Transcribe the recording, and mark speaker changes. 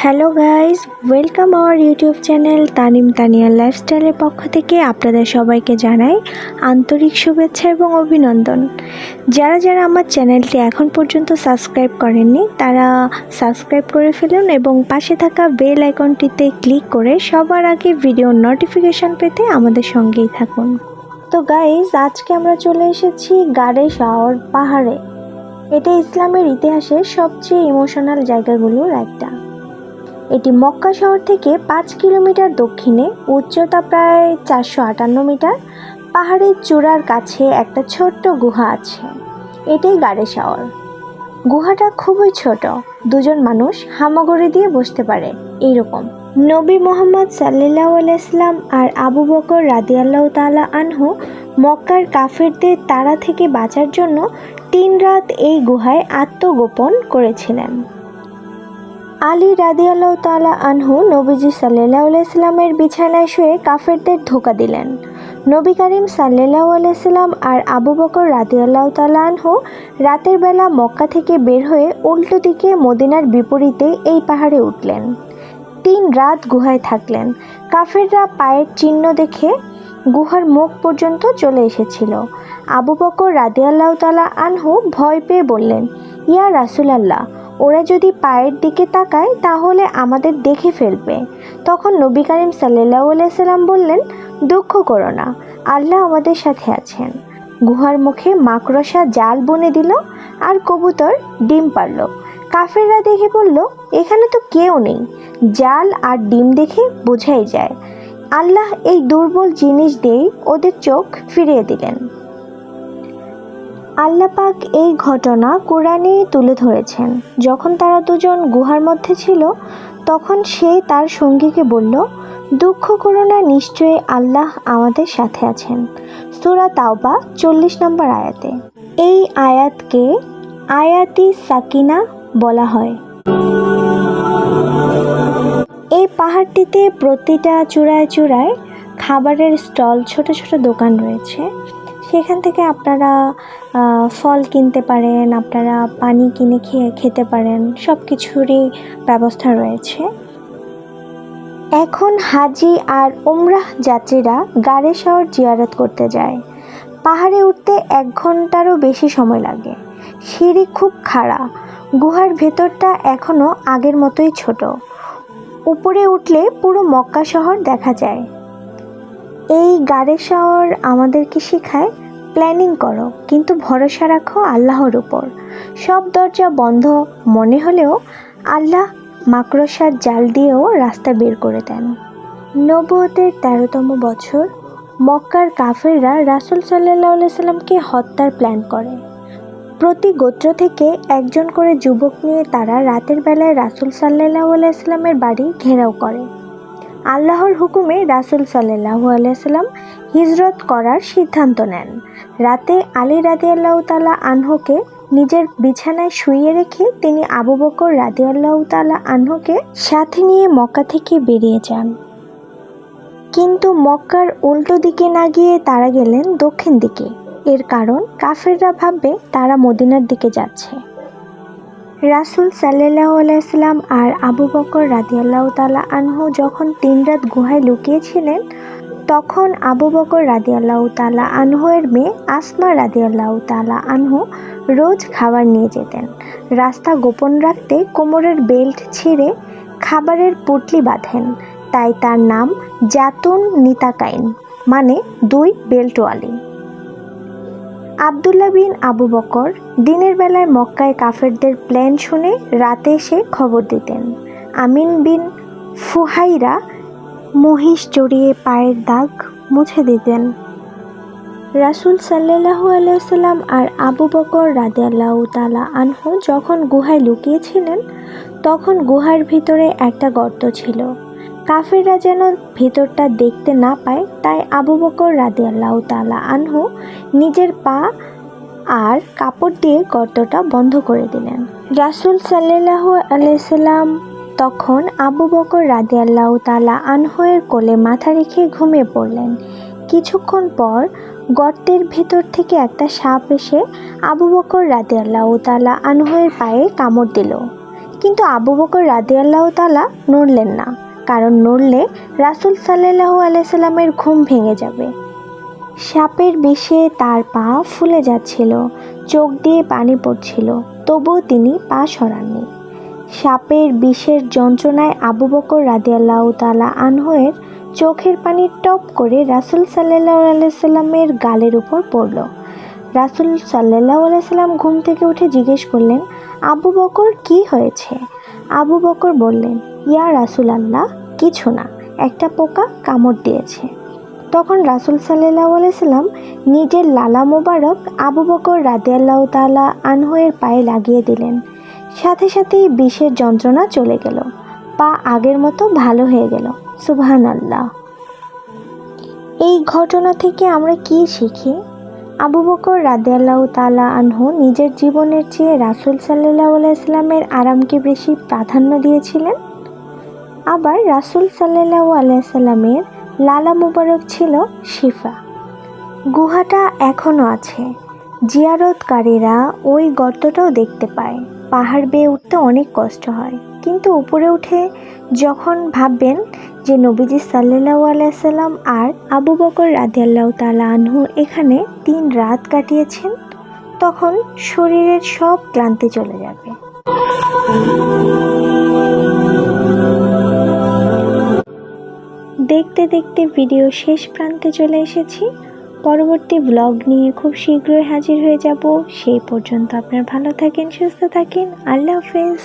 Speaker 1: Hello guys, welcome our YouTube channel Tanim Tania লাইফস্টাইলের পক্ষ থেকে আপনাদের সবাইকে জানাই আন্তরিক শুভেচ্ছা এবং অভিনন্দন। যারা যারা আমার চ্যানেলটি এখন পর্যন্ত সাবস্ক্রাইব করেননি তারা সাবস্ক্রাইব করে ফেলুন এবং পাশে থাকা বেল আইকনটিতে ক্লিক করে সবার আগে ভিডিওর নোটিফিকেশন পেতে আমাদের সঙ্গেই থাকুন। তো গাইস, আজকে আমরা চলে এসেছি গাড়ে শাওর পাহাড়ে। এটা ইসলামের ইতিহাসে সবচেয়ে ইমোশনাল জায়গাগুলোর একটা। এটি মক্কা শহর থেকে 5 কিলোমিটার দক্ষিণে, উচ্চতা প্রায় 458 মিটার। পাহাড়ের চূড়ার কাছে একটা ছোট্ট গুহা আছে, এটাই গাড়ে শাওর। গুহাটা খুবই ছোট, দুজন মানুষ হামাগুড়ি দিয়ে বসতে পারে এইরকম। নবী মোহাম্মদ সাল্লাল্লাহু আলাইহি সাল্লাম আর আবু বকর রাদিয়াল্লাহু তাআলা আনহু মক্কার কাফেরদের তাড়া থেকে বাঁচার জন্য 3 রাত এই গুহায় আত্মগোপন করেছিলেন। আলী রাদিয়াল্লাহু তাআলা আনহু নবীজি সাল্লাল্লাহু আলাইহি সাল্লামের বিছানায় শুয়ে কাফেরদের ধোঁকা দিলেন। নবী করিম সাল্লাল্লাহু আলাইহি সাল্লাম আর আবু বকর রাদিয়াল্লাহু তাআলা আনহু রাতের বেলা মক্কা থেকে বের হয়ে উল্টো দিকে মদিনার বিপরীতে এই পাহাড়ে উঠলেন। 3 রাত গুহায় থাকলেন। কাফেররা পায়ের চিহ্ন দেখে গুহার মুখ পর্যন্ত চলে এসেছিল। আবু বকর রাদিয়াল্লাহু তাআলা আনহু ভয় পেয়ে বললেন, ইয়া রাসূলুল্লাহ, ওরা যদি পায়ের দিকে তাকায় তাহলে আমাদের দেখে ফেলবে। তখন নবী করিম সাল্লাল্লাহু আলাইহি সাল্লাম বললেন, দুঃখ করো না, আল্লাহ আমাদের সাথে আছেন। গুহার মুখে মাকড়সা জাল বুনে দিল আর কবুতর ডিম পারল। কাফেররা দেখে বলল, এখানে তো কেউ নেই, জাল আর ডিম দেখে বোঝাই যায়। আল্লাহ এই দুর্বল জিনিস দিয়েই ওদের চোখ ফিরিয়ে দিলেন। আল্লাহ পাক এই ঘটনা কোরআনে তুলে ধরেছেন। যখন তারা দুজন গুহার মধ্যে ছিল তখন সে তার সঙ্গীকে বলল, দুঃখ করো না, নিশ্চয়ই আল্লাহ আমাদের সাথে আছেন। সূরা তাওবা 40 নম্বর আয়াতে। এই আয়াতকে আয়াতি সাকিনা বলা হয়। এই পাহাড়টিতে প্রতিটা চূড়ায় চূড়ায় খাবারের স্টল, ছোট ছোট দোকান রয়েছে। সেখান থেকে আপনারা ফল কিনতে পারেন, আপনারা পানি কিনে খেতে পারেন, সব কিছুরই ব্যবস্থা রয়েছে। এখন হাজি আর উমরাহ যাত্রীরা গাড়ে শাওর জিয়ারত করতে যায়। পাহাড়ে উঠতে 1 ঘন্টারও বেশি সময় লাগে। সিঁড়ি খুব খাড়া। গুহার ভেতরটা এখনও আগের মতোই ছোট। উপরে উঠলে পুরো মক্কা শহর দেখা যায়। এই গাড়ে শাওর আমাদেরকে শেখায়, প্ল্যানিং করো কিন্তু ভরসা রাখো আল্লাহর উপর। সব দরজা বন্ধ মনে হলেও আল্লাহ মাকড়সার জাল দিয়েও রাস্তা বের করে দেন। নবুয়তের 13তম বছর মক্কার কাফেররা রাসূল সাল্লাল্লাহু আলাইহি সাল্লামকে হত্যার প্ল্যান করে। প্রতি গোত্র থেকে একজন করে যুবক নিয়ে তারা রাতের বেলায় রাসূল সাল্লাল্লাহু আলাইহি সাল্লামের বাড়ি ঘেরাও করে। আল্লাহর হুকুমে রাসূল সাল্লাল্লাহু আলাইহি সাল্লাম হিজরত করার সিদ্ধান্ত নেন। রাতে আলী রাদিয়াল্লাহু তাআলা আনহুকে নিজের বিছানায় শুইয়ে রেখে তিনি আবু বকর রাদিয়াল্লাহু তাআলা আনহুকে সাথে নিয়ে মক্কা থেকে বেরিয়ে যান। কিন্তু মক্কার উল্টো দিকে না গিয়ে তারা গেলেন দক্ষিণ দিকে। এর কারণ কাফেররা ভাববে তারা মদিনার দিকে যাচ্ছে। রাসূল সাল্লাল্লাহু আলাইহি সাল্লাম আর আবু বকর রাদিয়াল্লাহু তাআলা আনহু যখন 3 রাত গুহায় লুকিয়েছিলেন তখন আবু বকর রাদিয়াল্লাহু তাআলা আনহুয়ের মেয়ে আসমা রাদিয়াল্লাহু তাআলা আনহু রোজ খাবার নিয়ে যেতেন। রাস্তা গোপন রাখতে কোমরের বেল্ট ছিঁড়ে খাবারের পুটলি বাঁধেন, তাই তার নাম জাতুন নিতাকাইন, মানে 2 বেল্টওয়ালি। আব্দুল্লাহ বিন আবু বকর দিনের বেলায় মক্কায় কাফেরদের প্ল্যান শুনে রাতে এসে খবর দিতেন। আমিন বিন ফুহাইরা মহিষ চড়িয়ে পায়ের দাগ মুছে দিতেন। রাসূল সাল্লাল্লাহু আলাইহি সাল্লাম আর আবু বকর রাদিয়াল্লাহু তাআলা আনহু যখন গুহায় লুকিয়েছিলেন তখন গুহার ভিতরে একটা গর্ত ছিল। কাফেররা যেন ভিতরটা দেখতে না পায় তাই আবু বকর রাদিয়াল্লাহু তাআলা আনহু নিজের পা আর কাপড় দিয়ে গর্তটা বন্ধ করে দিলেন। রাসূল সাল্লাল্লাহু আলাইহি সাল্লাম তখন আবু বকর রাদিয়াল্লাহু তাআলা আনহুয়ের কোলে মাথা রেখে ঘুমিয়ে পড়লেন। কিছুক্ষণ পর গর্তের ভেতর থেকে একটা সাপ এসে আবু বকর রাদিয়াল্লাহু তাআলা আনহুয়ের পায়ে কামড় দিল। কিন্তু আবু বকর রাদিয়াল্লাহু তাআলা নড়লেন না, কারণ নড়লে রাসূল সাল্লাল্লাহু আলাইহি সাল্লামের ঘুম ভেঙে যাবে। সাপের বিষে তার পা ফুলে যাচ্ছিল, চোখ দিয়ে পানি পড়ছিল, তবুও তিনি পা সরাননি। সাপের বিষের যন্ত্রণায় আবু বকর রাদিয়াল্লাহু তাআলা আনহু-এর চোখের পানি টপ করে রাসূল সাল্লাল্লাহু আলাইহি সাল্লামের গালের উপর পড়ল। রাসূল সাল্লাল্লাহু আলাইহি সাল্লাম ঘুম থেকে উঠে জিজ্ঞেস করলেন, আবু বকর, কি হয়েছে? আবু বকর বললেন, ইয়া রাসূলুল্লাহ, কিছু না, একটা পোকা কামড় দিয়েছে। তখন রাসূল সাল্লাল্লাহু আলাইহি সাল্লাম নিজের লালা মোবারক আবু বকর রাদিয়াল্লাহু তাআলা আনহু-এর পায়ে লাগিয়ে দিলেন। সাথে সাথেই বিষের যন্ত্রণা চলে গেল, পা আগের মতো ভালো হয়ে গেল। সুবহানাল্লাহ। এই ঘটনা থেকে আমরা কি শিখি? আবু বকর রাদিয়াল্লাহু তাআলা আনহু নিজের জীবনের চেয়ে রাসূল সাল্লাল্লাহু আলাইহি সাল্লামের আরামকে বেশি প্রাধান্য দিয়েছিলেন। আবার রাসূল সাল্লাল্লাহু আলাইহি সাল্লামের লালা মুবারক ছিল শিফা। গুহাটা এখনও আছে, জিয়ারতকারীরা ওই গর্তটাও দেখতে পায়। পাহাড় বেয়ে উঠতে অনেক কষ্ট হয়, কিন্তু উপরে উঠে যখন ভাববেন যে নবীজি সাল্লাল্লাহু আলাইহি সাল্লাম আর আবু বকর রাদিয়াল্লাহু তাআলা আনহু এখানে 3 রাত কাটিয়েছেন, তখন শরীরের সব ক্লান্তি চলে যাবে। দেখতে দেখতে ভিডিও শেষ প্রান্তে চলে এসেছি। পরবর্তী ব্লগ নিয়ে খুব শীঘ্রই হাজির হয়ে যাব। সেই পর্যন্ত আপনারা ভালো থাকেন, সুস্থ থাকেন। আল্লাহ হাফেজ।